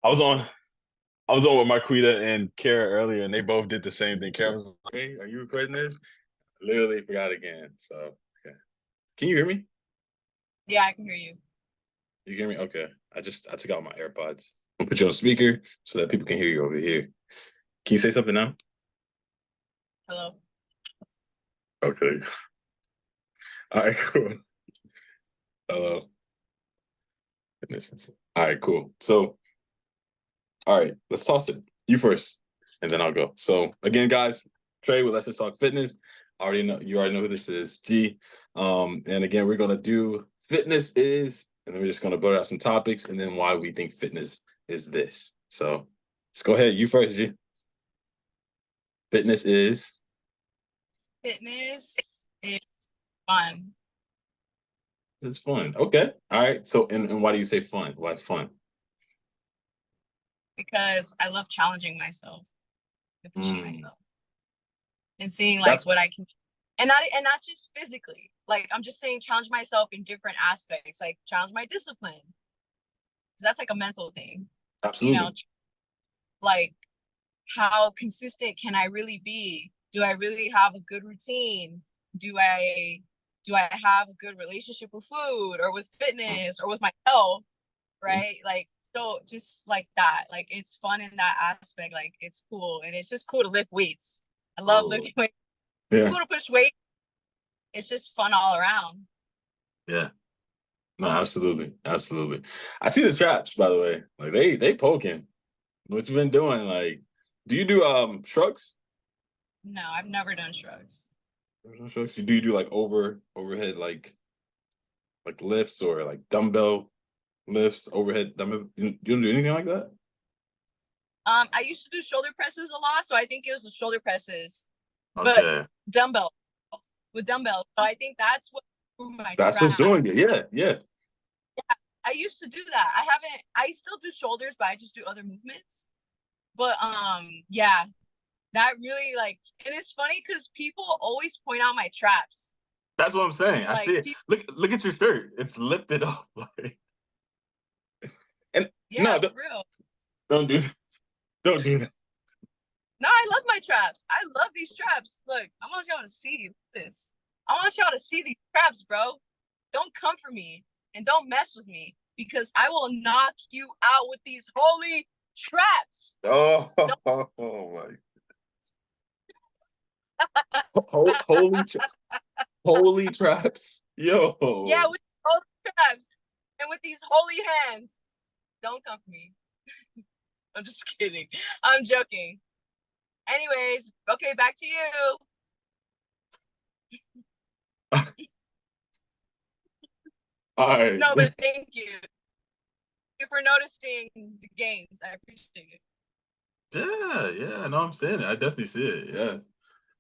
I was on I was on with Marquita and Kara earlier, and they both did the same thing. Kara was like, "Hey, are you recording this?" Literally forgot again. So, yeah. Can you hear me? Yeah, I can hear you. You hear me? Okay. I took out my AirPods. I'll put you on speaker so that people can hear you over here. Can you say something now? Hello. Okay. All right, cool. Hello. Goodness. All right, cool. So, all right, let's toss it. You first, and then I'll go. So again, guys, Trey with Let's Just Talk Fitness. You already know who this is, G. And again, we're gonna do fitness is, and then we're just gonna blurt out some topics and then why we think fitness is this. So let's go ahead. You first, G. Fitness is Fitness is fun it's fun. Okay. All right. So and why do you say fun? Why fun? because I love challenging myself and pushing Mm, myself and seeing like that's what I can, and not just physically. Like I'm just saying challenge myself in different aspects, like challenge my discipline. Because that's like a mental thing, you know, absolutely. like how consistent can I really be? Do I really have a good routine? Do I do I have a good relationship with food or with fitness or with my health? Mhm. Right? Like, so just like that. Like, it's fun in that aspect. Like, it's cool. And it's just cool to lift weights. I love Oh, lifting weights. yeah. Cool to push weight. It's just fun all around. Yeah. No, absolutely, absolutely. I see the traps, by the way. Like they poking. What you been doing? Like, do you do shrugs? No, I've never done shrugs. Shrugs? Do you do like overhead like lifts or like dumbbell lifts, overhead dumbbell? You don't do anything like that? I used to do shoulder presses a lot, so I think it was the shoulder presses, but Okay, dumbbell with dumbbells. So I think that's what threw my that's what's doing it. traps. Yeah, yeah. I used to do that. I haven't. I still do shoulders, but I just do other movements. But yeah, that really like, and it's funny because people always point out my traps. That's what I'm saying. I Like, see it. Look at your shirt. It's lifted up. Like, and yeah, no, for real. don't do that. Don't do that. No, I love my traps. I love these traps. Look, I want y'all to see this. I want y'all to see these traps, bro. Don't come for me and don't mess with me because I will knock you out with these holy traps. Oh, Don't, oh my! Holy, holy traps, yeah, yo! with holy traps and with these holy hands. Don't come for me. I'm just kidding. I'm joking. Anyways, okay, back to you. All right. No, but thank you. Thank you for noticing the gains. I appreciate it. Yeah, yeah, no, I'm saying it. I definitely see it. Yeah.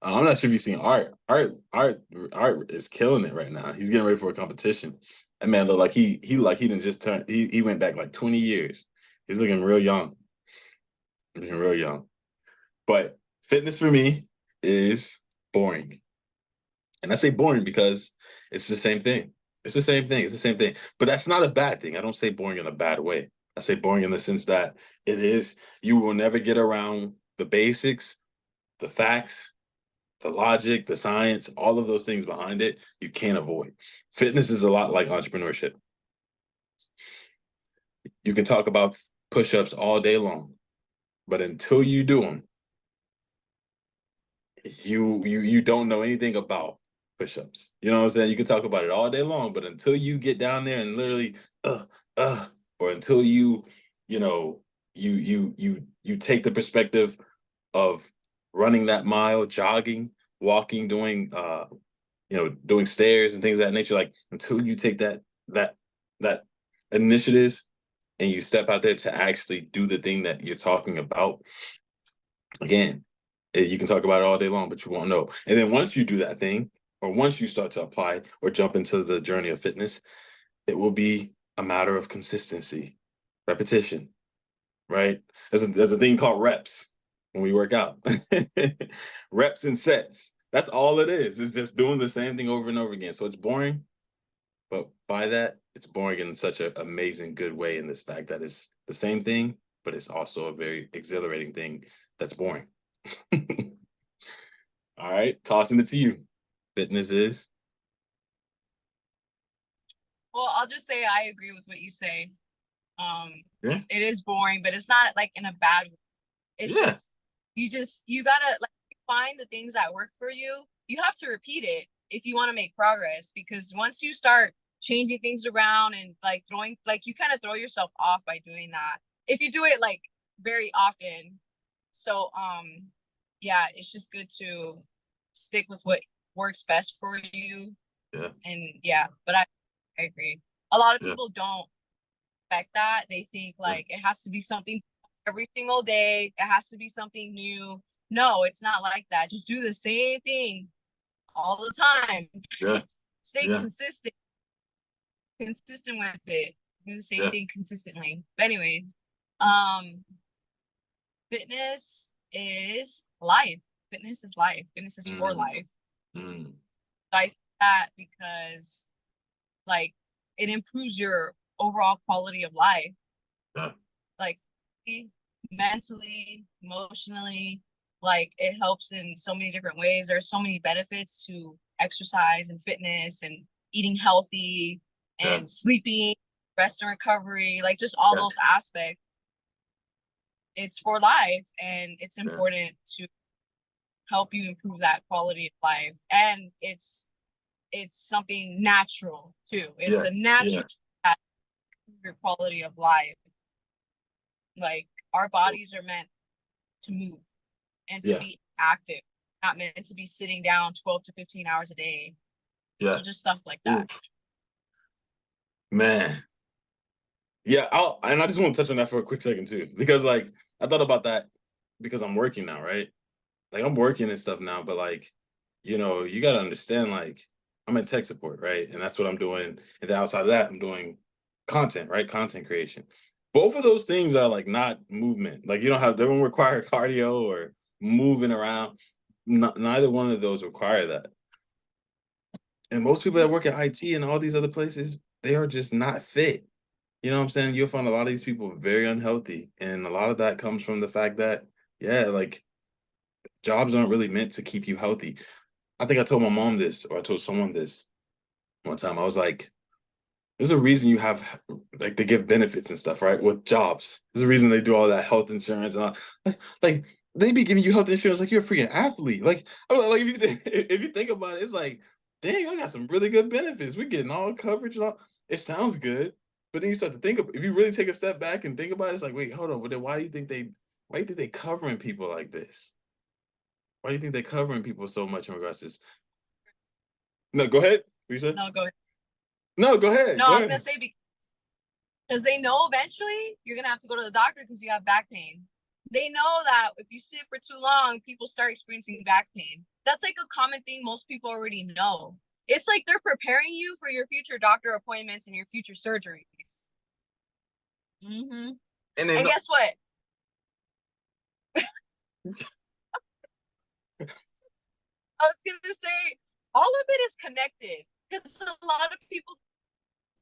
I'm not sure if you've seen Art. Art is killing it right now. He's getting ready for a competition. That man look like he didn't just turn he went back like 20 years. He's looking real young. Looking real young. But fitness for me is boring. And I say boring because it's the same thing. It's the same thing. It's the same thing. But that's not a bad thing. I don't say boring in a bad way. I say boring in the sense that you will never get around the basics, the facts, the logic, the science, all of those things behind it, you can't avoid. Fitness is a lot like entrepreneurship. You can talk about push-ups all day long, but until you do them, you don't know anything about push-ups. You know what I'm saying? You can talk about it all day long, but until you get down there and literally uh uh or until you know you take the perspective of running that mile, jogging, walking, doing stairs and things of that nature, like until you take that that initiative and you step out there to actually do the thing that you're talking about, again, you can talk about it all day long, but you won't know. And then once you do that thing, or once you start to apply or jump into the journey of fitness, it will be a matter of consistency, repetition, right? There's a thing called reps when we work out. Reps and sets. That's all it is. It's just doing the same thing over and over again. So it's boring, but by that, it's boring in such an amazing good way in this fact that it's the same thing but it's also a very exhilarating thing that's boring. All right, tossing it to you. Fitness is. Well, I'll just say I agree with what you say. Yeah. It is boring, but it's not like in a bad way. It's Yeah. just you gotta like find the things that work for you. You have to repeat it if you want to make progress, because once you start changing things around and like throwing, like you kind of throw yourself off by doing that if you do it like very often. So yeah, it's just good to stick with what works best for you. Yeah. And yeah, but I agree. A lot of Yeah. people don't expect that. They think Yeah. like it has to be something every single day. It has to be something new. No, it's not like that. Just do the same thing all the time. Yeah. Stay Yeah. consistent with it. Do the same Yeah. thing consistently. But anyways, um, fitness is life. Fitness is life. Fitness is for Mm. life. Mm. I say that because like it improves your overall quality of life, Yeah. like mentally, emotionally. Like it helps in so many different ways. There's so many benefits to exercise and fitness and eating healthy Yeah. and sleeping, rest and recovery, like just all Yeah. those aspects. It's for life, and it's Yeah. important to help you improve that quality of life. And it's something natural too. It's Yeah. a natural Yeah. your quality of life. Like our bodies are meant to move and to Yeah. be active, not meant to be sitting down 12 to 15 hours a day. Yeah. So just stuff like Ooh, that. man. Yeah, and I just want to touch on that for a quick second too, because like I thought about that because I'm working now, right? Like I'm working and stuff now, but like, you gotta understand, like, I'm in tech support, right? And that's what I'm doing. And then outside of that, I'm doing content, right? Content creation. Both of those things are like not movement. Like they don't require cardio or moving around. Neither one of those require that. And most people that work at IT and all these other places, they are just not fit. You know what I'm saying? You'll find a lot of these people very unhealthy. And a lot of that comes from the fact that, yeah, like jobs aren't really meant to keep you healthy. I think I told my mom this, or I told someone this one time. I was like, there's a reason you have, like, they give benefits and stuff, right? With jobs. There's a reason they do all that health insurance and all. Like they be giving you health insurance like you're a freaking athlete. Like, like if you think about it, it's like, dang, I got some really good benefits. We're getting all coverage and all. It sounds good. But then you start to think of, if you really take a step back and think about it, it's like, wait, hold on. But then why do you think they covering people like this? Why do you think they're covering people so much in regards to this? No, go ahead. What you said? No, go ahead. No, go ahead. No, Go I was gonna ahead. say because they know eventually you're gonna have to go to the doctor because you have back pain. They know that if you sit for too long, people start experiencing back pain. That's like a common thing most people already know. It's like they're preparing you for your future doctor appointments and your future surgeries. Mm-hmm. And then And guess what? I was gonna say all of it is connected because a lot of people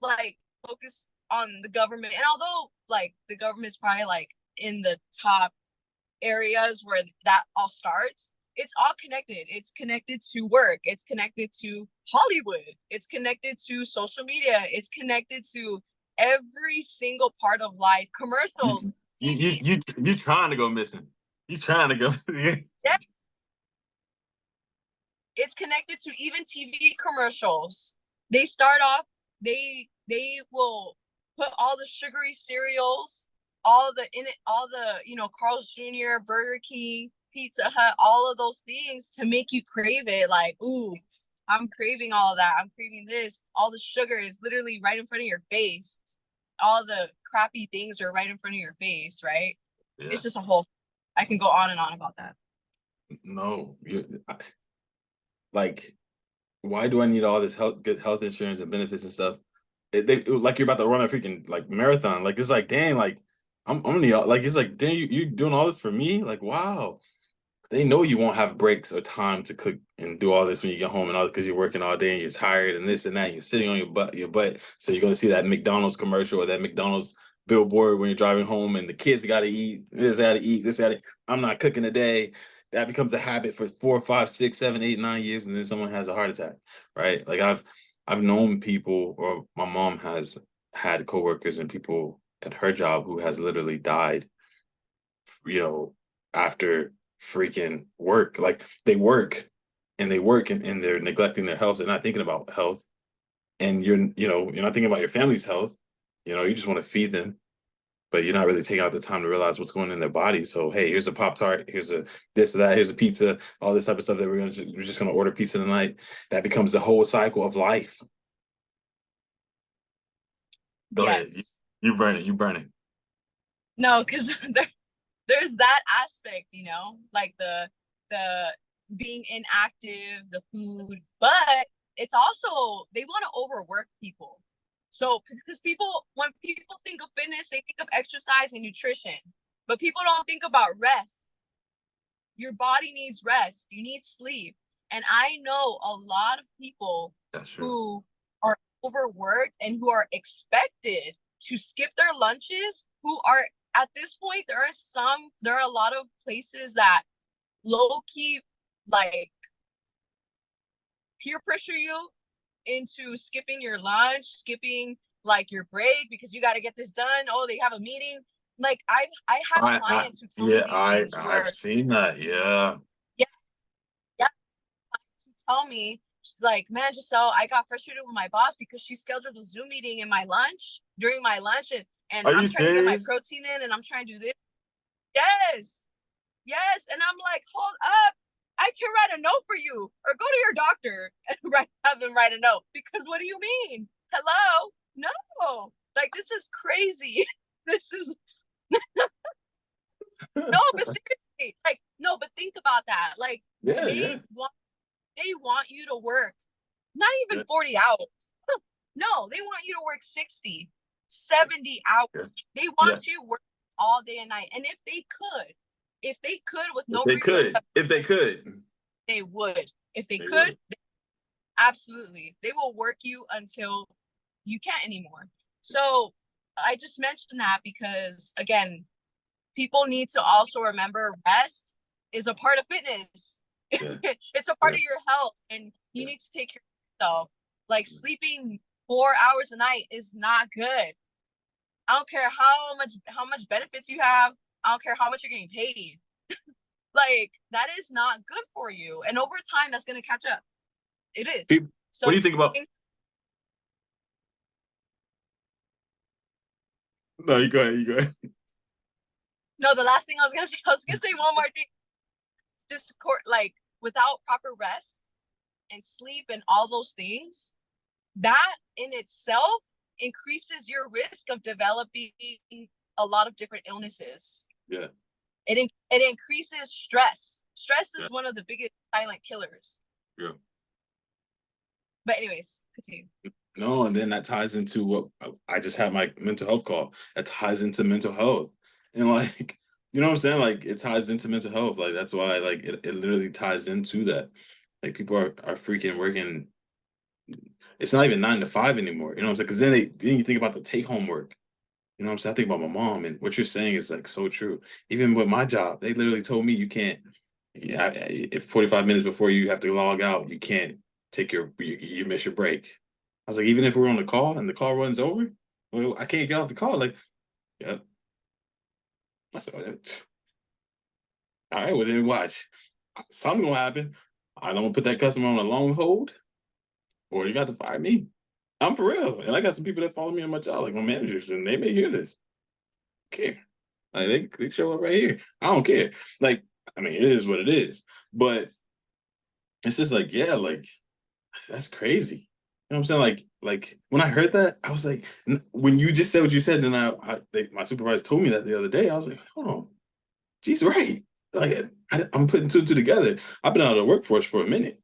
like focus on the government, and although like the government's probably like in the top areas where that all starts, it's all connected. It's connected to work, it's connected to Hollywood, it's connected to social media, it's connected to every single part of life, you commercials, you TV. you you you trying to go missing. You trying to go. Yeah, it's connected to even TV commercials. They start off, they will put all the sugary cereals, all the in it, all the Carl's Jr., Burger King, Pizza Hut, all of those things to make you crave it. Like, ooh, I'm craving all of that. I'm craving this. All the sugar is literally right in front of your face. All the crappy things are right in front of your face, right? Yeah. It's just a whole. I can go on and on about that. No. Like, why do I need all this good health insurance and benefits and stuff? Like you're about to run a freaking like marathon. Like it's like, dang, like I'm gonna need like it's like, dang, you doing all this for me? Like, wow. They know you won't have breaks or time to cook and do all this when you get home and all because you're working all day and you're tired and this and that. And you're sitting on your butt, so you're gonna see that McDonald's commercial or that McDonald's billboard when you're driving home, and the kids got to eat. This got to eat. This got to. I'm not cooking today. That becomes a habit for 4, 5, 6, 7, 8, 9 years, and then someone has a heart attack, right? Like I've known people, or my mom has had coworkers and people at her job who has literally died, you know, after freaking work. Like they work and and they're neglecting their health. They're not thinking about health. And you're not thinking about your family's health. You just want to feed them, but you're not really taking out the time to realize what's going on in their body. So, hey, here's a Pop Tart, here's a this or that, here's a pizza, all this type of stuff that we're just gonna order pizza tonight. That becomes the whole cycle of life. Go ahead. Yes. You burn it. You burn it. No, because there's that aspect, like the being inactive, the food, but it's also they want to overwork people. So because when people think of fitness, they think of exercise and nutrition, but people don't think about rest. Your body needs rest. You need sleep. And I know a lot of people who are overworked and who are expected to skip their lunches, who are at this point, there are a lot of places that low key like peer pressure you into skipping your lunch, skipping like your break because you got to get this done. Oh, they have a meeting. Like I have clients who tell me these things I've where seen that. Yeah. yeah, yeah, clients who tell me like, man, Giselle, I got frustrated with my boss because she scheduled a Zoom meeting in my lunch during my lunch, and Are I'm you trying to get my serious? protein in and I'm trying to do this. Yes. Yes. And I'm like, hold up. I can write a note for you or go to your doctor and have them write a note because what do you mean? Hello? No. Like, this is crazy. This is no, but seriously, like, no, but think about that. Like, Yeah, they yeah, want they want you to work not even yeah, 40 hours. No, they want you to work 60, 70 hours. yeah, They yeah. want you working all day and night. And if they could with If no they repercussions, could, if they could, they would. If they they could, would. absolutely. They will work you until you can't anymore. So I just mentioned that because, again, people need to also remember rest is a part of fitness. Yeah, It's a part yeah, of your health, and you yeah. need to take care of yourself. Like sleeping 4 hours a night is not good. I don't care how much benefits you have. I don't care how much you're getting paid. Like that is not good for you. And over time, that's gonna catch up. It is. People, what So do you think about? No, you go ahead. You go ahead. no, the last thing I was gonna say one more thing. Just like without proper rest and sleep and all those things, that in itself increases your risk of developing a lot of different illnesses. Yeah, It increases stress. Stress yeah, is one of the biggest silent killers. yeah. But anyways, continue. No, and then that ties into what I just had my mental health call. That ties into mental health, and like, you know what I'm saying? Like, it ties into mental health. Like, that's why, like, it literally ties into that. Like, people are freaking working. It's not even 9 to 5 anymore. You know what I'm saying? Because then you think about the take home work. You know what I'm saying? I think about my mom, and what you're saying is like so true. Even with my job, they literally told me you can't. Yeah, if 45 minutes before you have to log out, you can't take you miss your break. I was like, even if we're on the call and the call runs over, well, I can't get off the call. Like, yeah, I said, all right, well then watch. Something gonna happen. I don't put that customer on a long hold, or you got to fire me. I'm for real, and I got some people that follow me on my job, like my managers, and they may hear this. Okay, like they show up right here. I don't care. Like, I mean, it is what it is. But it's just like, yeah, like that's crazy. You know what I'm saying? Like when I heard that, I was like, when you just said what you said, and my supervisor told me that the other day. I was like, hold on, she's right. Like I'm putting two and two together. I've been out of the workforce for a minute.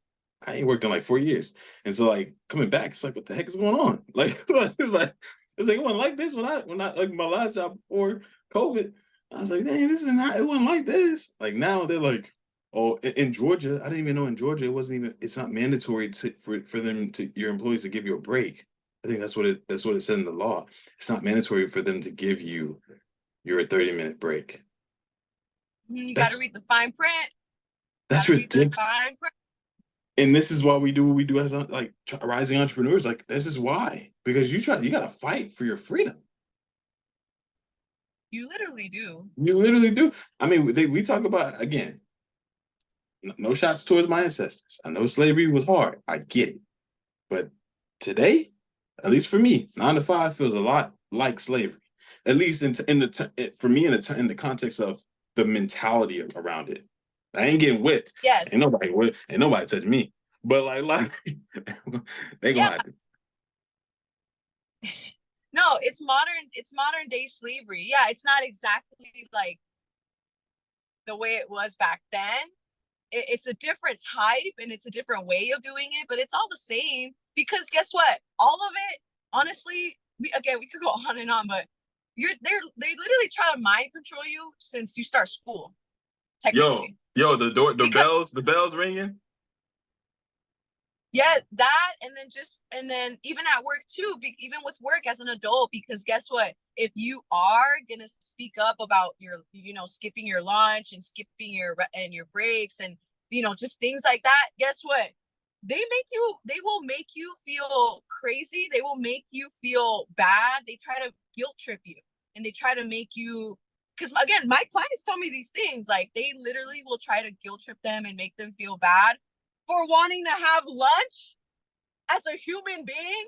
I ain't worked in like 4 years, and so like coming back, it's like, what the heck is going on? Like it's like it wasn't like this when I like my last job before COVID. I was like, dang, this is not. It wasn't like this. Like now they're like, oh, in Georgia, I didn't even know in Georgia it's not mandatory for them to your employees to give you a break. I think that's what it said in the law. It's not mandatory for them to give you your 30-minute break. You got to That's read the fine print. Got that's to read the ridiculous. fine print. And this is why we do what we do as like rising entrepreneurs. Like this is why, because you got to fight for your freedom. You literally do. You literally do. I mean, we talk about, again, no shots towards my ancestors. I know slavery was hard. I get it. But today, at least for me, 9 to 5 feels a lot like slavery. At least for me, in the context of the mentality around it. I ain't getting whipped. Yes. Ain't nobody touching me. But like they gonna Yeah. have to. No, it's modern day slavery. Yeah, it's not exactly like the way it was back then. It's a different type and it's a different way of doing it, but it's all the same. Because guess what? All of it, honestly, we could go on and on, but they literally try to mind control you since you start school, technically. Yo, Because the bells ringing. yeah, that, and then even at work too, even with work as an adult, because guess what? If you are gonna speak up about your, skipping your lunch and skipping your breaks and just things like that, guess what? They will make you feel crazy. They will make you feel bad. They try to guilt trip you and they try to make you, because again, my clients tell me these things, like they literally will try to guilt trip them and make them feel bad for wanting to have lunch as a human being.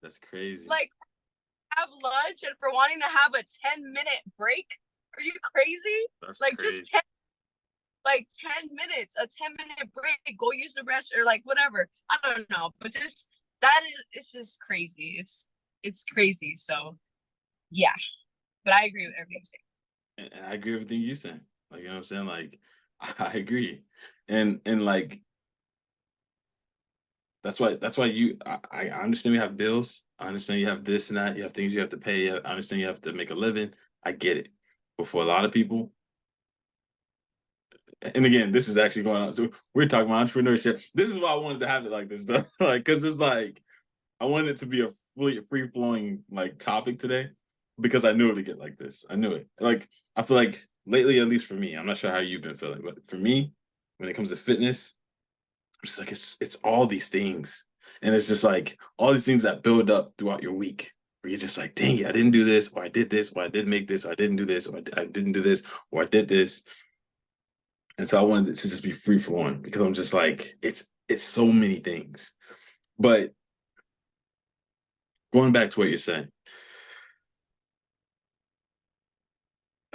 That's crazy. Like, have lunch and for wanting to have a 10-minute break. Are you crazy? That's like crazy. just 10 minutes, a 10-minute break, go use the restroom or like whatever. I don't know, but just it's just crazy. It's crazy. So yeah, but I agree with everything you're saying. And I agree with everything you saying. Like, you know what I'm saying? Like, I agree. And like, that's why I understand we have bills. I understand you have this and that. You have things you have to pay. I understand you have to make a living. I get it. But for a lot of people, and again, this is actually going on. So we're talking about entrepreneurship. This is why I wanted to have it like this, though. Like, because it's like I wanted it to be a free flowing like topic today, because I knew it would get like this. I knew it. Like, I feel like lately, at least for me, I'm not sure how you've been feeling, but for me, when it comes to fitness, it's like it's all these things, and it's just like all these things that build up throughout your week. Where you're just like, dang it, I didn't do this, or I did this, or I didn't make this, or I didn't do this, or I didn't do this, or I did this. And so I wanted it to just be free flowing, because I'm just like, it's so many things. But going back to what you're saying,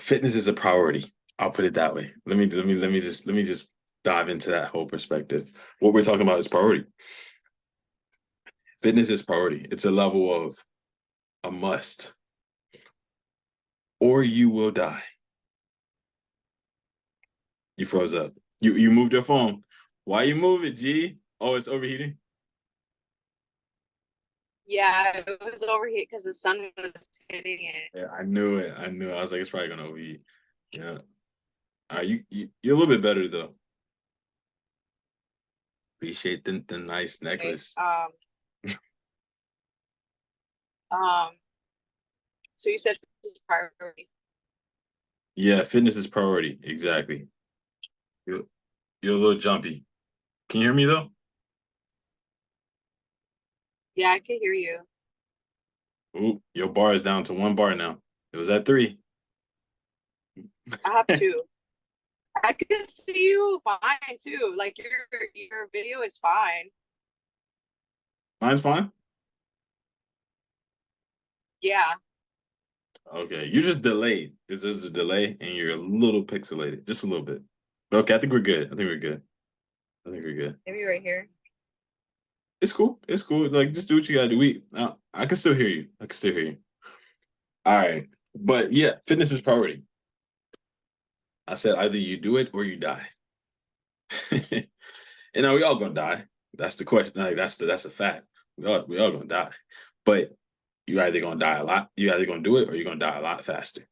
fitness is a priority. I'll put it that way. Let me just dive into that whole perspective. What we're talking about is priority. Fitness is priority. It's a level of a must, or you will die. You froze up. You moved your phone. Why you move it, G? Oh, it's overheating. Yeah, it was overheat because the sun was hitting it. Yeah, I knew it. I knew it. I was like, it's probably gonna overheat. Yeah. You're a little bit better though. Appreciate the nice Okay. necklace. Um, so you said this is priority. Yeah, fitness is priority. Exactly. You're, you're a little jumpy. Can you hear me though? Yeah, I can hear you. Ooh, your bar is down to 1 bar now. It was at 3. I have two. I can see you fine too. Like your video is fine. Mine's fine. Yeah. Okay, you're just delayed. This is a delay, and you're a little pixelated, just a little bit. But okay, I think we're good. I think we're good. I think we're good. Maybe right here. It's cool. It's cool. Like, just do what you gotta do. I can still hear you. I can still hear you. All right, but yeah, fitness is priority. I said either you do it or you die. You know, we all gonna die. That's the question. Like, that's the fact. We all gonna die. But you either gonna die a lot. You either gonna do it or you're gonna die a lot faster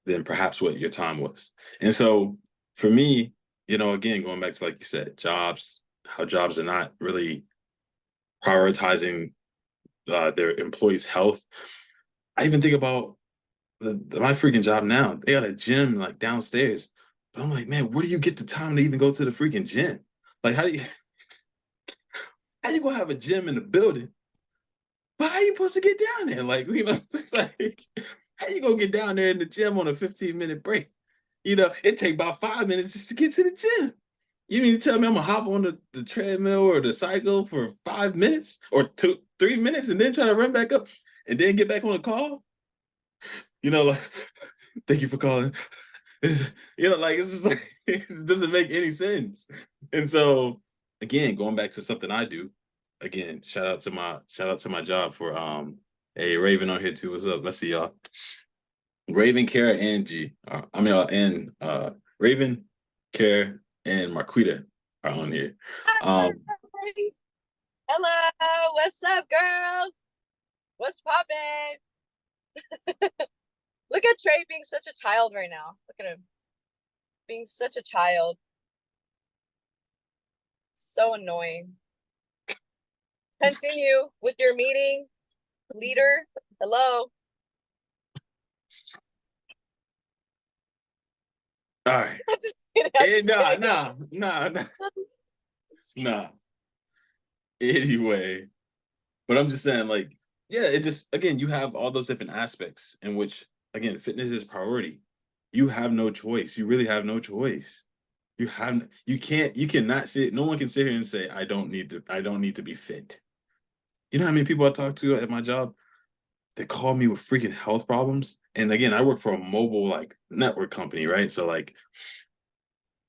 than perhaps what your time was. And so for me, again, going back to, like you said, jobs, how jobs are not really prioritizing their employees' health. I even think about my freaking job now. They got a gym like downstairs, but I'm like, man, where do you get the time to even go to the freaking gym? Like, how you gonna have a gym in the building? But how you supposed to get down there? Like, like how you gonna get down there in the gym on a 15-minute break? It take about 5 minutes just to get to the gym. You mean to tell me I'm gonna hop on the treadmill or the cycle for 5 minutes or 3 minutes and then try to run back up and then get back on the call? Like, thank you for calling. Like it's just like it doesn't make any sense. And so again, going back to something I do, again, shout out to my job for hey Raven on here too. What's up? Let's see y'all. Raven, Kara, and G. And Raven, Kara, and Marquita are on here. Hi. Hello, what's up, girls? What's poppin'? Look at Trey being such a child right now. Look at him being such a child. So annoying. Continue with your meeting, leader. Hello. All right. Just kidding, Nah. Anyway, but I'm just saying, like, yeah, it just again, you have all those different aspects in which, again, fitness is priority. You have no choice. You really have no choice. You cannot sit. No one can sit here and say, I don't need to be fit. You know how many people I talk to at my job? They call me with freaking health problems. And again, I work for a mobile like network company, right? So like,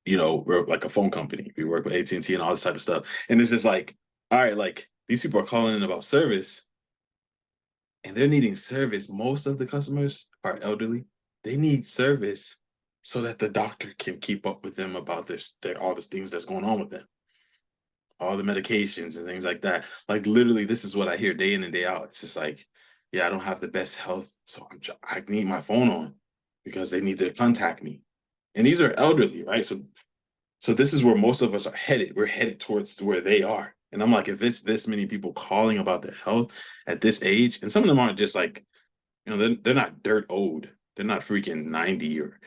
we're like a phone company. We work with AT&T and all this type of stuff. And it's just like, all right, like these people are calling in about service and they're needing service. Most of the customers are elderly. They need service so that the doctor can keep up with them about all the things that's going on with them, all the medications and things like that. Like literally, this is what I hear day in and day out. It's just like, yeah, I don't have the best health, so I need my phone on because they need to contact me. And these are elderly, right? So this is where most of us are headed. We're headed towards where they are. And I'm like, if it's this many people calling about their health at this age, and some of them aren't just like, they're not dirt old. They're not freaking 90 or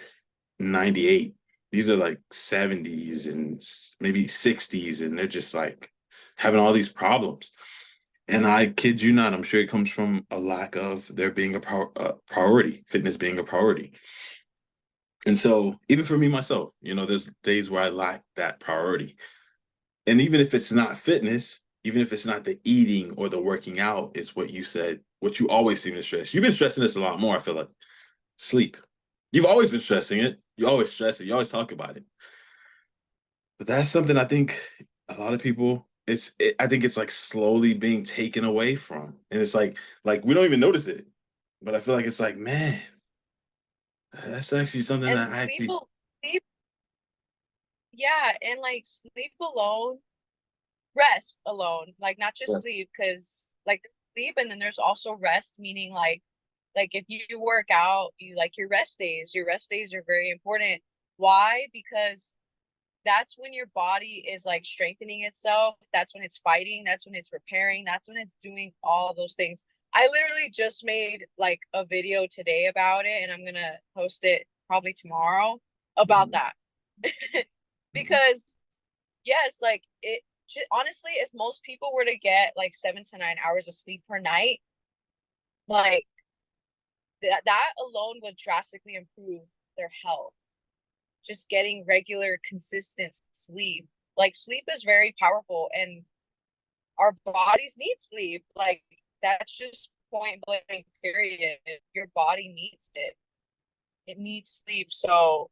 98. These are like 70s and maybe 60s, and they're just like having all these problems. And I kid you not, I'm sure it comes from a lack of there being a priority, fitness being a priority. And so, even for me myself, there's days where I lack that priority. And even if it's not fitness, even if it's not the eating or the working out, it's what you said, what you always seem to stress. You've been stressing this a lot more, I feel like. Sleep. You've always been stressing it. You always stress it. You always talk about it. But that's something I think a lot of people, I think it's like slowly being taken away from. And it's like we don't even notice it. But I feel like it's like, man, that's actually something And that I actually, sleep, yeah, and like sleep alone, rest alone, like not just sleep, because like sleep and then there's also rest, meaning like if you work out, you like your rest days. Your rest days are very important. Why? Because that's when your body is like strengthening itself. That's when it's fighting. That's when it's repairing. That's when it's doing all those things. I literally just made like a video today about it, and I'm gonna post it probably tomorrow about Mhm. that. Because yes, like it honestly, if most people were to get like 7 to 9 hours of sleep per night, like that alone would drastically improve their health. Just getting regular, consistent sleep. Like sleep is very powerful, and our bodies need sleep. Like that's just point blank, period. Your body needs it. It needs sleep. So,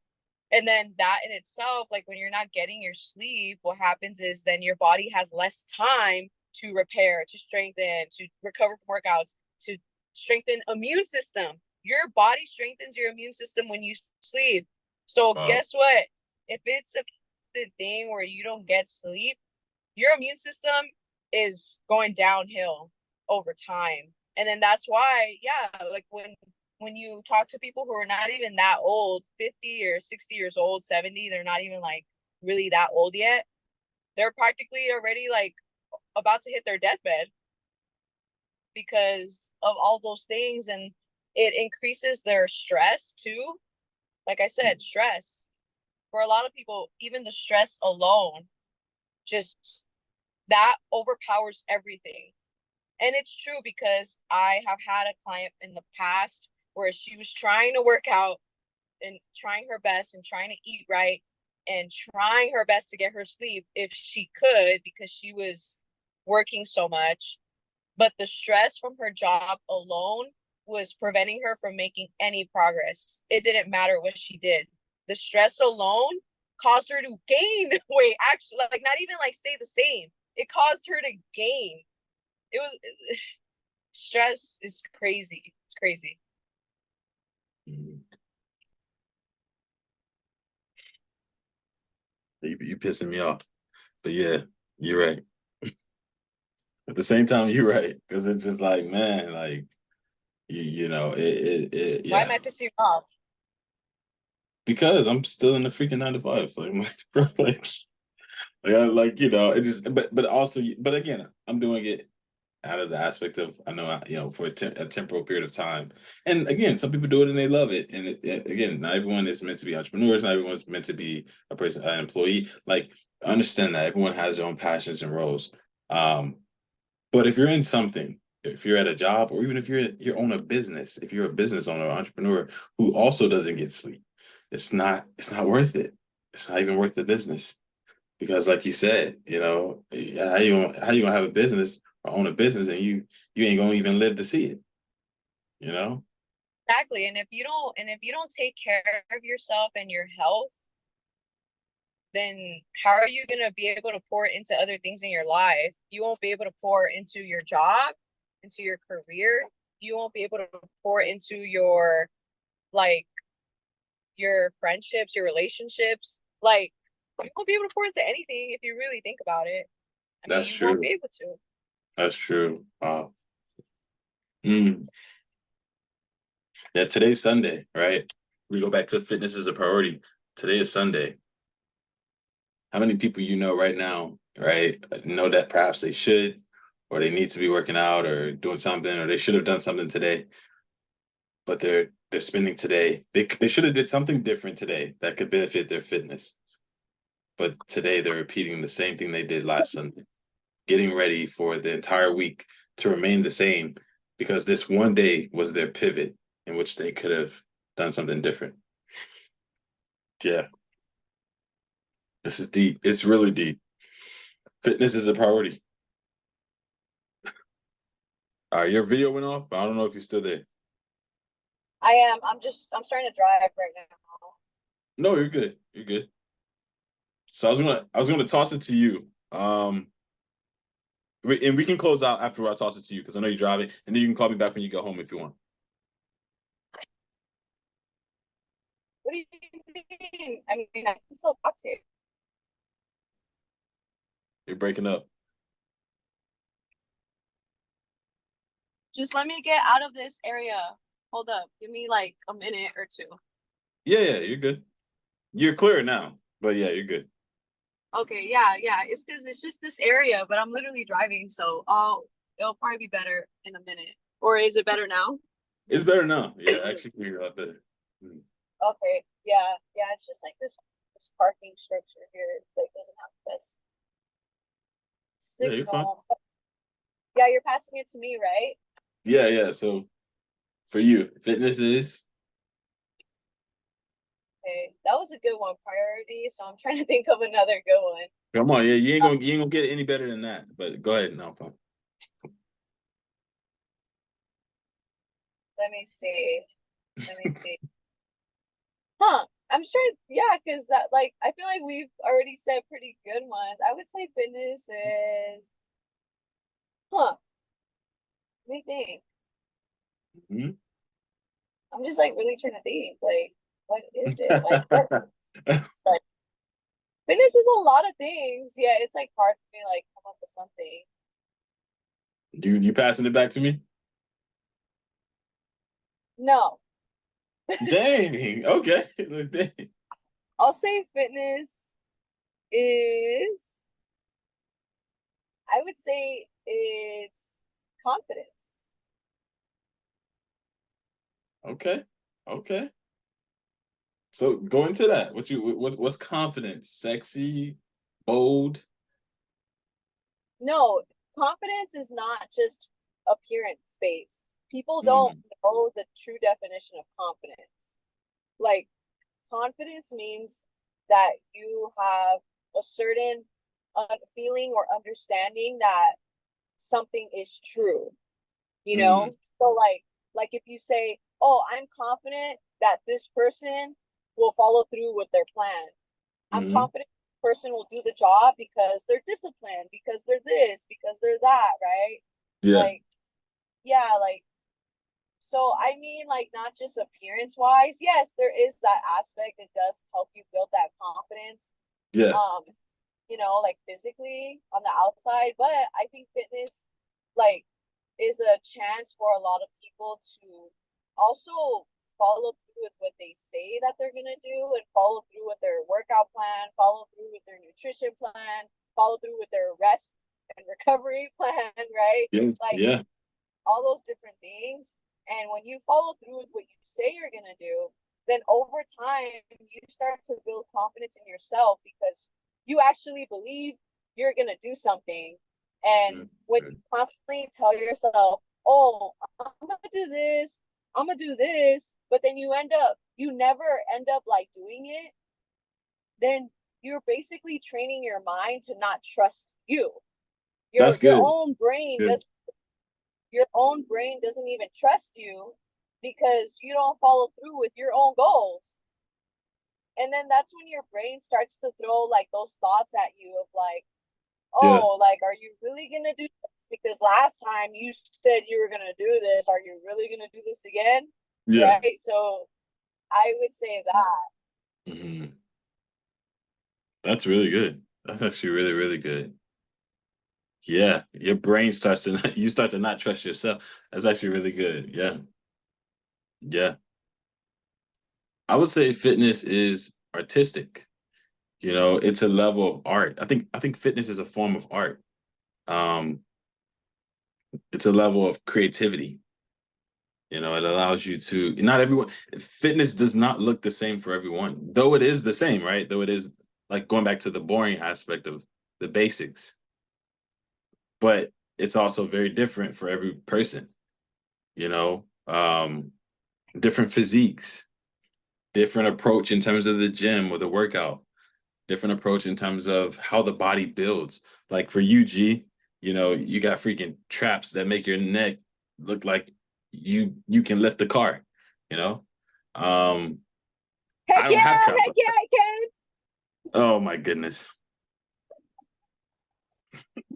and then that in itself, like when you're not getting your sleep, what happens is then your body has less time to repair, to strengthen, to recover from workouts, to strengthen immune system. Your body strengthens your immune system when you sleep. So wow. guess what? If it's a thing where you don't get sleep, your immune system is going downhill over time. And then that's why, yeah, like when you talk to people who are not even that old, 50 or 60 years old, 70, they're not even like really that old yet. They're practically already like about to hit their deathbed because of all those things, and it increases their stress too. Like I said, stress for a lot of people, even the stress alone, just that overpowers everything. And it's true because I have had a client in the past where she was trying to work out and trying her best and trying to eat right and trying her best to get her sleep if she could because she was working so much. But the stress from her job alone was preventing her from making any progress. It didn't matter what she did. The stress alone caused her to gain weight, actually, like not even like stay the same. It caused her to gain. It was stress is crazy. It's crazy. Mhm. You pissing me off. But yeah, you're right. At the same time, you're right. Because it's just like, man, like Why am yeah. I pissing you off? Because I'm still in the freaking 9 to 5. Like, bro, it just, but also, but again, I'm doing it out of the aspect of I know, for a temporal period of time. And again, some people do it and they love it. And again, not everyone is meant to be entrepreneurs. Not everyone's meant to be an employee. Like, understand that everyone has their own passions and roles. Um, but if you're in something, if you're at a job, or even if you own a business, if you're a business owner or entrepreneur who also doesn't get sleep, it's not worth it. It's not even worth the business. Because like you said, how you gonna have a business or own a business and you ain't gonna even live to see it, you know? Exactly. And if you don't take care of yourself and your health, then how are you going to be able to pour into other things in your life? You won't be able to pour into your job, into your career. You won't be able to pour into your like your friendships, your relationships. Like you won't be able to pour into anything if you really think about it. I mean, That's you won't be true. able to. That's true. Mm. Yeah, today's Sunday, right? We go back to fitness as a priority. Today is Sunday. How many people you know right now, right, know that perhaps they should, or they need to be working out or doing something, or they should have done something today, but they're spending today. They should have did something different today that could benefit their fitness. But today they're repeating the same thing they did last Sunday, getting ready for the entire week to remain the same because this one day was their pivot in which they could have done something different. Yeah, this is deep. It's really deep. Fitness is a priority. All right, your video went off, but I don't know if you're still there. I am. I'm starting to drive right now. No, you're good. You're good. So I was gonna toss it to you. And we can close out after I toss it to you because I know you're driving, and then you can call me back when you get home if you want. What do you mean? I mean, I can still talk to you. You're breaking up. Just let me get out of this area. Hold up. Give me like a minute or two. Yeah, you're good. You're clear now, but yeah, you're good. Okay, yeah, yeah. It's because it's just this area, but I'm literally driving, so it'll probably be better in a minute. Or is it better now? It's better now. Yeah, I actually can hear you a lot better. Mm. Okay, yeah, yeah. It's just like this parking structure here like doesn't have the best Yeah, you're fine. signal. Yeah, you're passing it to me, right? Yeah. So for you, fitness is. Okay, that was a good one, priority. So I'm trying to think of another good one. Come on, yeah, you ain't Uh, gonna you ain't gonna get it any better than that. But go ahead, no, fine. let me see. Let me see. Huh. I'm sure, yeah, because that like I feel like we've already said pretty good ones. I would say fitness is huh. Let me think. Mhm. I'm just like really trying to think. Like, what is it? Like what like fitness is a lot of things. Yeah, it's like hard for me to like come up with something. You passing it back to me? No. Dang. Okay. Dang. I'll say fitness is I would say it's confidence. Okay. Okay. So go into that. What's confidence? Sexy, bold. No, confidence is not just appearance based. People don't Mm, know the true definition of confidence. Like, confidence means that you have a certain feeling or understanding that something is true, you mm, know? So like if you say, "Oh, I'm confident that this person will follow through with their plan. I'm mm, confident this person will do the job because they're disciplined, because they're this, because they're that," right? yeah. Like, yeah, like, so I mean, like, not just appearance wise. Yes, there is that aspect. It does help you build that confidence. Yeah. Um, like physically on the outside. But I think fitness, like, is a chance for a lot of people to also follow through with what they say that they're gonna do, and follow through with their workout plan, follow through with their nutrition plan, follow through with their rest and recovery plan, right? Yeah. Like, Yeah. all those different things. And when you follow through with what you say you're going to do, then over time, you start to build confidence in yourself because you actually believe you're going to do something. And Good, when you good. constantly tell yourself, "Oh, I'm going to do this, I'm going to do this," but then you never end up like doing it, then you're basically training your mind to not trust you. That's Your good. own brain Good. does your own brain doesn't even trust you because you don't follow through with your own goals. And then that's when your brain starts to throw like those thoughts at you of like, Yeah. "Oh, like, are you really going to do this? Because last time you said you were going to do this. Are you really going to do this again?" Yeah. Right? So I would say that. Hmm. That's really good. That's actually really, really good. Yeah. Your brain starts to you start to not trust yourself. That's actually really good. Yeah. Yeah. I would say fitness is artistic. It's a level of art. I think fitness is a form of art. Um, it's a level of creativity. It allows you to not everyone fitness does not look the same for everyone, though it is the same, right? Though it is like going back to the boring aspect of the basics, but it's also very different for every person, you know, different physiques, different approach in terms of the gym or the workout, different approach in terms of how the body builds. Like for UG, you got freaking traps that make your neck look like you can lift a car, you know? Um, I Heck don't have yeah, traps heck like yeah, that. I can. Oh my goodness.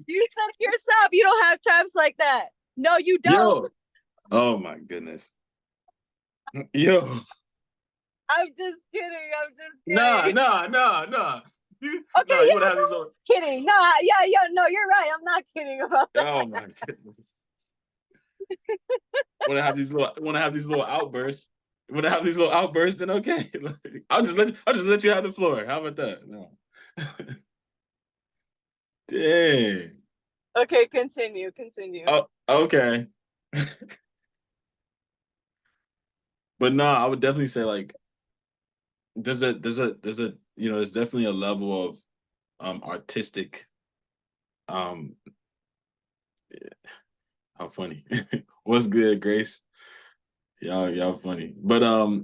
You said it yourself. You don't have traps like that. No, you don't. Yo. Oh my goodness. Yo. I'm just kidding. I'm just Nah, kidding. nah, nah, nah. Okay, You wanna yeah, have no, these little kidding. Nah, yeah, yeah, no, you're right. I'm not kidding about that. oh my goodness. Wanna have these little outbursts. Wanna have these little outbursts, then okay. Like, I'll just let you have the floor. How about that? No. Dang. Okay, continue, continue. Oh, okay. But no, I would definitely say like there's definitely a level of artistic um how funny. What's good, Grace? Y'all funny. But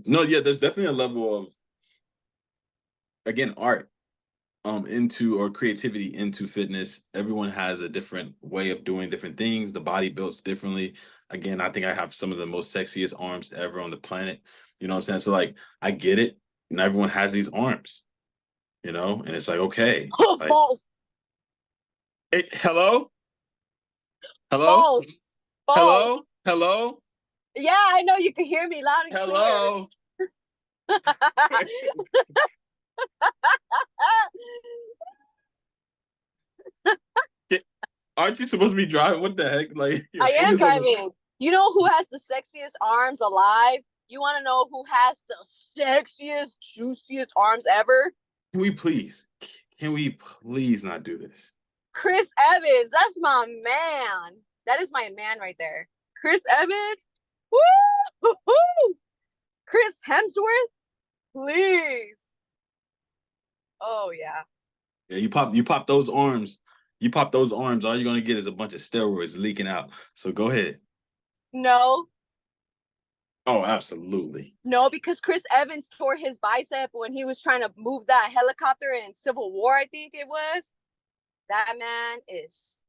no, yeah, there's definitely a level of again art into or creativity into fitness. Everyone has a different way of doing different things. The body builds differently. Again, I think I have some of the most sexiest arms ever on the planet. You know what I'm saying? So like I get it. And everyone has these arms, and it's like, okay, like, False, hey, hello, hello, false, hello, false. hello, Yeah, I know you can hear me loud and clear. hello. Aren't you supposed to be driving? What the heck? Like your I am fingers on the driving. You know who has the sexiest arms alive? You want to know who has the sexiest, juiciest arms ever? Can we please? Can we please not do this? Chris Evans. That's my man. That is my man right there. Chris Evans. Woo! Chris Hemsworth, please. Oh yeah. Yeah, you pop those arms. You pop those arms, all you're gonna get is a bunch of steroids leaking out. So go ahead. No, Oh, absolutely. no, because Chris Evans tore his bicep when he was trying to move that helicopter in Civil War, I think it was. That man is.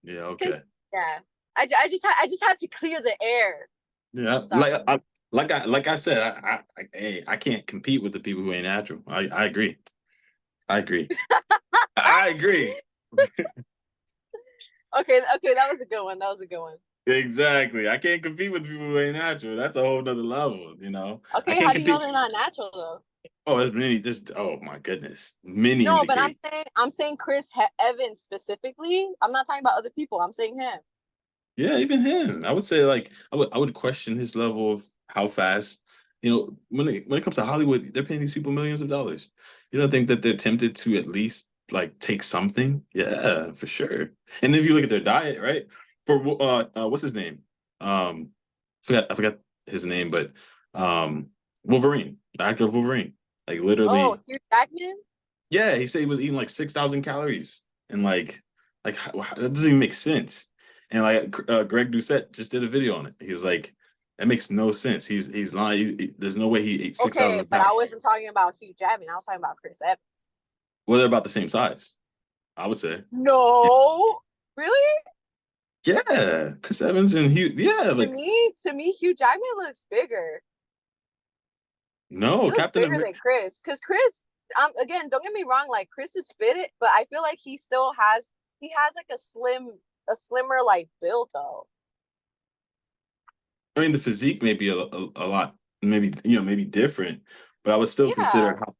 Yeah, okay. Yeah. I just had to clear the air. Yeah, Sorry. like I said, hey, I can't compete with the people who ain't natural. I agree. I agree. I agree. Okay, okay, that was a good one. That was a good one. Exactly. I can't compete with people who ain't natural. That's a whole nother level, you know. I Okay, can't how do you know compete. they're not natural though? Oh, there's oh my goodness. Many No, but indicate. I'm saying Evans specifically. I'm not talking about other people. I'm saying him. Yeah, even him. I would say like I would question his level of how fast. You know, when it comes to Hollywood, they're paying these people millions of dollars. You don't think that they're tempted to at least like take something? Yeah, for sure. And if you look at their diet, right? For what's his name? Um, I forgot his name, but Wolverine, the actor of Wolverine, like Oh, literally, Hugh Jackman. yeah, he said he was eating like 6,000 calories, and like that doesn't even make sense. And like Greg Doucette just did a video on it. He was like, that makes no sense. He's lying. There's no way he ate six Okay, thousand but I calories. wasn't talking about Hugh Jackman. I was talking about Chris Evans. Well, they're about the same size, I would say. No, really? Yeah, Chris Evans and Hugh. Yeah, like To me, Hugh Jackman looks bigger. He no, looks Captain bigger America. than Chris. Because Chris, again, don't get me wrong. Like Chris is fit, but I feel like he has like a slimmer like build though. I mean, the physique may be a lot, maybe maybe different, but I would still consider Yeah, how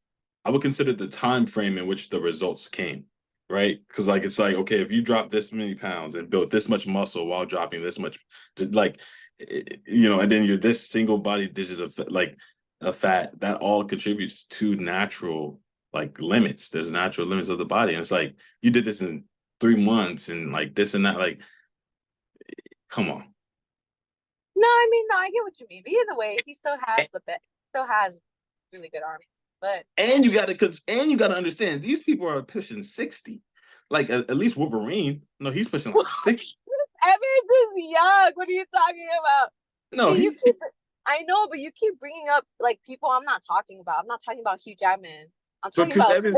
I would consider the time frame in which the results came, right? Because like it's like okay, if you drop this many pounds and built this much muscle while dropping this much, like and then you're this single body digit of like a fat, that all contributes to natural like limits. There's natural limits of the body, and it's like you did this in 3 months and like this and that. Like, come on. no, I mean, no, I get what you mean. But either way, he still has the best. Still has really good arms. But And you gotta understand these people are pushing 60. Like at least Wolverine, no, he's pushing like 60. Evans is young. What are you talking about? No, See, you he keep. I know, but you keep bringing up like people I'm not talking about. I'm not talking about Hugh Jackman. I'm but talking about Chris.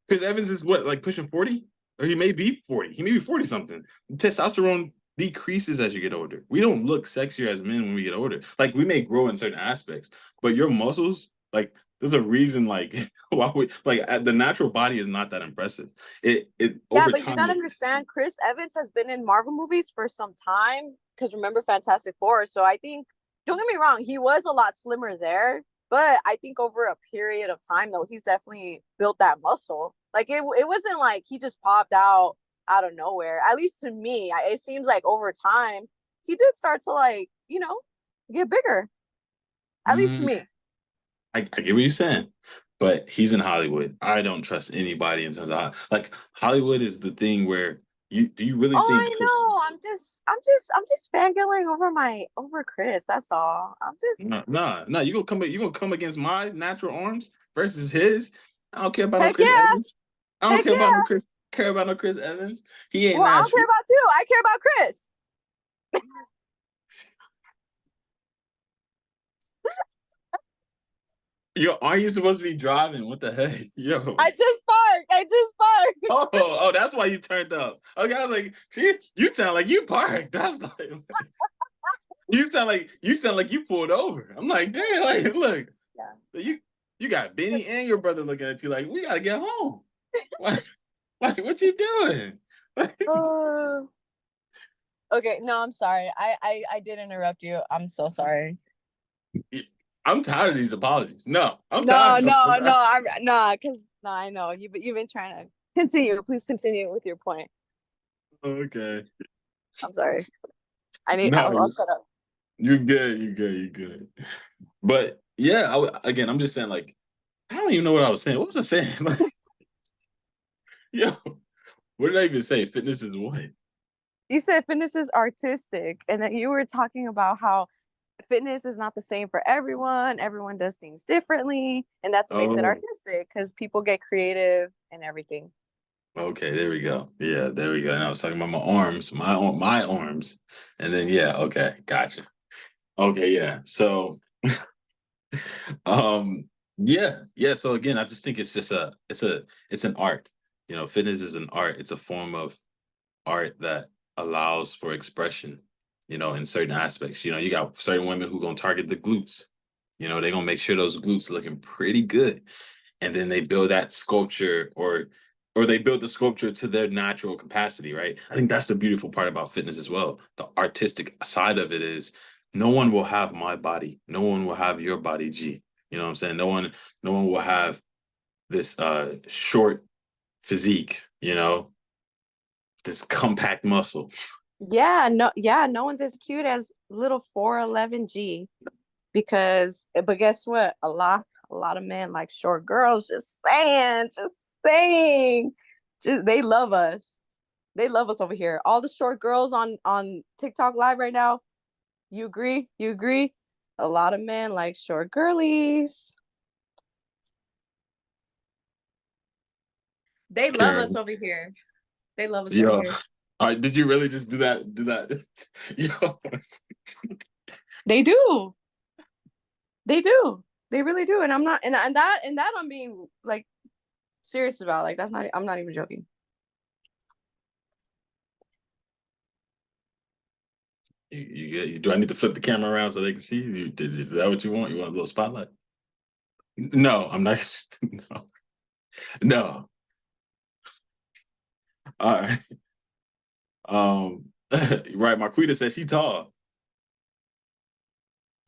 Chris Evans is what, like pushing 40? Or he may be 40. He may be 40 something. Testosterone decreases as you get older. We don't look sexier as men when we get older. Like we may grow in certain aspects, but your muscles, like there's a reason like why we like the natural body is not that impressive. It Yeah, over but you time gotta understand, Chris Evans has been in Marvel movies for some time. Because remember Fantastic Four. So I think, don't get me wrong, he was a lot slimmer there. But I think over a period of time, though, he's definitely built that muscle. Like it wasn't like he just popped out of nowhere. At least to me, it seems like over time he did start to like get bigger. At least to mm, me. I get what you're saying, but he's in Hollywood. I don't trust anybody in terms of like Hollywood is the thing where you really Oh, think I know. I'm just fangirling over Chris. That's all. I'm just nah, you gonna come against my natural arms versus his. I don't care about no heck Chris yeah, Evans. I don't heck care about no yeah. Chris Evans. He ain't Well, I don't care natural. about you. I care about Chris. Yo, aren't you supposed to be driving? What the heck? Yo. I just parked. I just parked. Oh, that's why you turned up. Okay, I was like, see, you sound like you parked. That's like you sound like you pulled over. I'm like, damn, like, look, Yeah. you got Benny and your brother looking at you like, we gotta get home. Like what you doing? Uh, okay, no, I'm sorry. I did interrupt you. I'm so sorry. I'm tired of these apologies. No, I'm No, tired. no, no. I'm no, because no, I know you've been trying to continue. Please continue with your point. Okay. I'm sorry. No, I'll shut up. you're good. You're good. You're good. But yeah, again, I'm just saying, like, I don't even know what I was saying. What was I saying? Like, yo, what did I even say? Fitness is what? You said fitness is artistic, and that you were talking about how fitness is not the same for everyone. Everyone does things differently, and that's what makes it Oh, artistic because people get creative and everything. okay, there we go. Yeah, there we go. And I was talking about my arms, and then yeah, okay, gotcha. Okay, yeah. So, um, yeah, yeah. So again, I just think it's just it's an art. You know, fitness is an art. It's a form of art that allows for expression. You know, in certain aspects. You know, you got certain women who gonna target the glutes. You know, they're gonna make sure those glutes looking pretty good, and then they build that sculpture or they build the sculpture to their natural capacity, right? I think that's the beautiful part about fitness as well. The artistic side of it is no one will have my body. No one will have your body, G. You know what I'm saying? No one will have this short physique, you know, this compact muscle. Yeah, no one's as cute as little 4'11" G because but guess what? A lot of men like short girls, just saying. Just, they love us. They love us over here. All the short girls on TikTok live right now. You agree? You agree? A lot of men like short girlies. They love Karen, us over here. They love us over yo, here. did you really just do that? Do that? Yo, They do. They do. They really do. And I'm not and that I'm being like serious about. Like that's not I'm not even joking. do I need to flip the camera around so they can see you? Is that what you want? You want a little spotlight? No, I'm not. No, no. All right. Right. Marquita says she tall.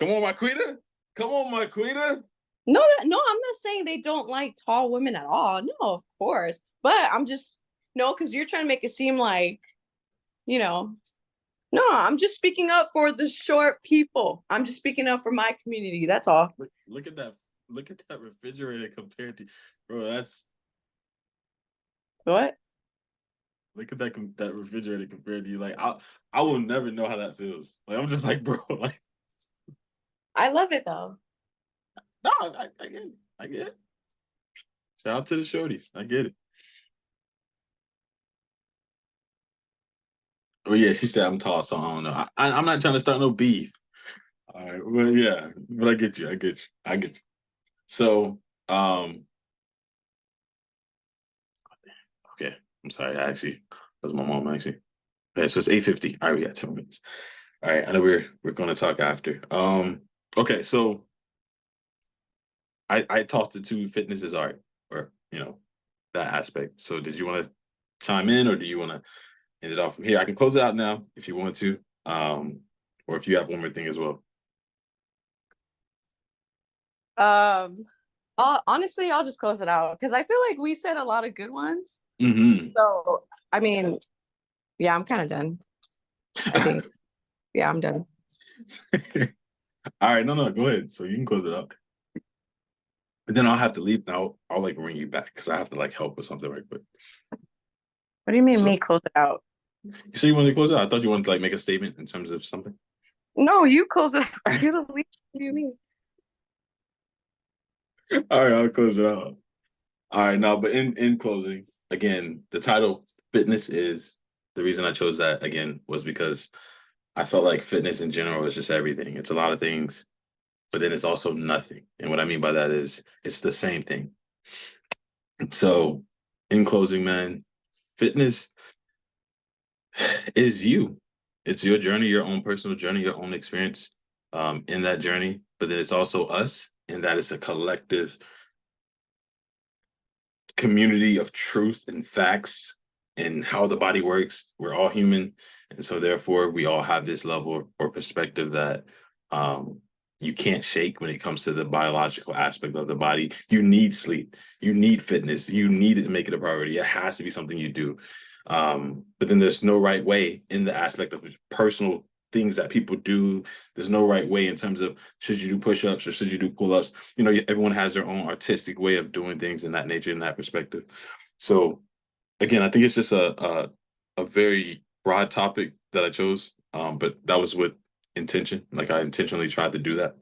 Come on, Marquita. Come on, Marquita. No, I'm not saying they don't like tall women at all. No, of course. But I'm just no, because you're trying to make it seem like, you know, no, I'm just speaking up for the short people. I'm just speaking up for my community. That's all. Look at that. Look at that refrigerator compared to, bro. That's What? look at that refrigerator compared to you. Like I will never know how that feels. Like I'm just like, bro. Like I love it though. no, I get it. I get it. Shout out to the shorties. I get it. Oh yeah, she said I'm tall, so I don't know. I'm not trying to start no beef. All right, well, yeah, but I get you. I get you. I get you. So, okay, I'm sorry. I actually, that's my mom actually. Okay, so it's 8:50. All right, we got 2 minutes. All right, I know we're going to talk after. Okay, so I tossed it to fitness is art, or that aspect. So, did you want to chime in, or do you want to end it off from here? I can close it out now if you want to, or if you have one more thing as well. Um honestly, I'll just close it out because I feel like we said a lot of good ones. Hmm. So I mean, yeah, I'm kind of done. I think. Yeah, I'm done. All right, no, go ahead. So you can close it up. But then I'll have to leave now. I'll like ring you back because I have to like help with something right quick. What do you mean So me close it out? so you wanted to close it out? I thought you wanted to like make a statement in terms of something. No, you close it out. You're the lead. What do you mean? All right, I'll close it out. All right, now, but in closing, again, the title "Fitness" is the reason I chose that. Again, was because I felt like fitness in general is just everything. It's a lot of things, but then it's also nothing. And what I mean by that is it's the same thing. So, in closing, man, fitness is you. It's your journey, your own personal journey, your own experience in that journey. But then it's also us, and that is a collective community of truth and facts and how the body works. We're all human, and so therefore we all have this level or perspective that um, you can't shake when it comes to the biological aspect of the body. You need sleep, you need fitness, you need it to make it a priority. It has to be something you do. But then there's no right way in the aspect of personal things that people do. There's no right way in terms of should you do push-ups or should you do pull-ups. Everyone has their own artistic way of doing things in that nature, in that perspective. So again, I think it's just a very broad topic that I chose. But that was what intention. Like I intentionally tried to do that.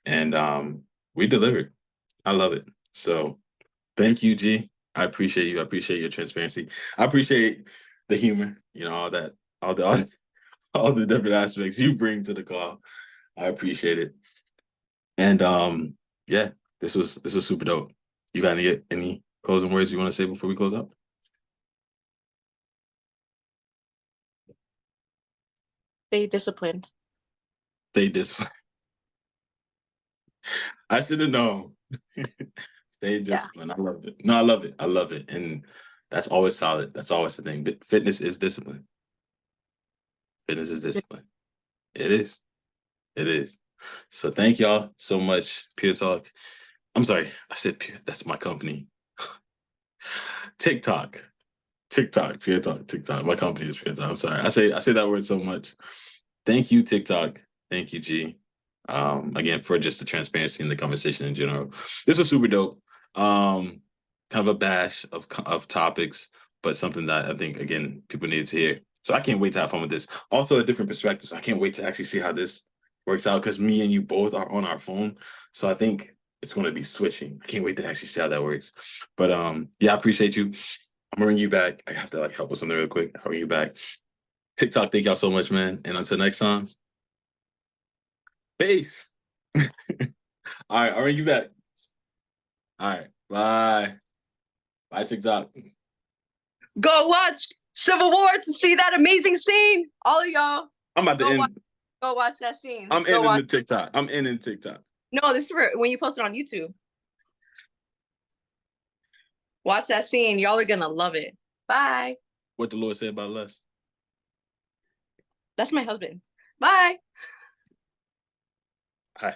And we delivered. I love it. So thank you, G. I appreciate you. I appreciate your transparency. I appreciate the humor, all that, all the all the different aspects you bring to the call. I appreciate it. And yeah, this was super dope. You got any closing words you want to say before we close up? Stay disciplined. Stay disciplined. I should have known. Stay Yeah. disciplined. I love it. No, I love it. I love it. And that's always solid. That's always the thing. Fitness is discipline. Fitness is discipline. It is. It is. So thank y'all so much, Pure Talk. I'm sorry, I said Pure. That's my company. TikTok. TikTok, Pure Talk, TikTok. My company is Pure Talk. I'm sorry. I say that word so much. Thank you, TikTok. Thank you, G. Again, for just the transparency and the conversation in general. This was super dope. Kind of a bash of topics, but something that I think again people needed to hear. So I can't wait to have fun with this. Also, a different perspective. So I can't wait to actually see how this works out because me and you both are on our phone. So I think it's going to be switching. I can't wait to actually see how that works. But yeah, I appreciate you. I'm gonna bring you back. I have to like help with something real quick. I'll bring you back. TikTok, thank y'all so much, man. And until next time, peace. All right, I'll bring you back. All right, bye. Bye, TikTok. Go watch Civil War to see that amazing scene. All of y'all. I'm about to end. Go watch that scene. I'm Go ending watch. the TikTok. I'm ending TikTok. No, this is for when you post it on YouTube. Watch that scene. Y'all are gonna love it. Bye. What the Lord said about less. That's my husband. Bye. Hi.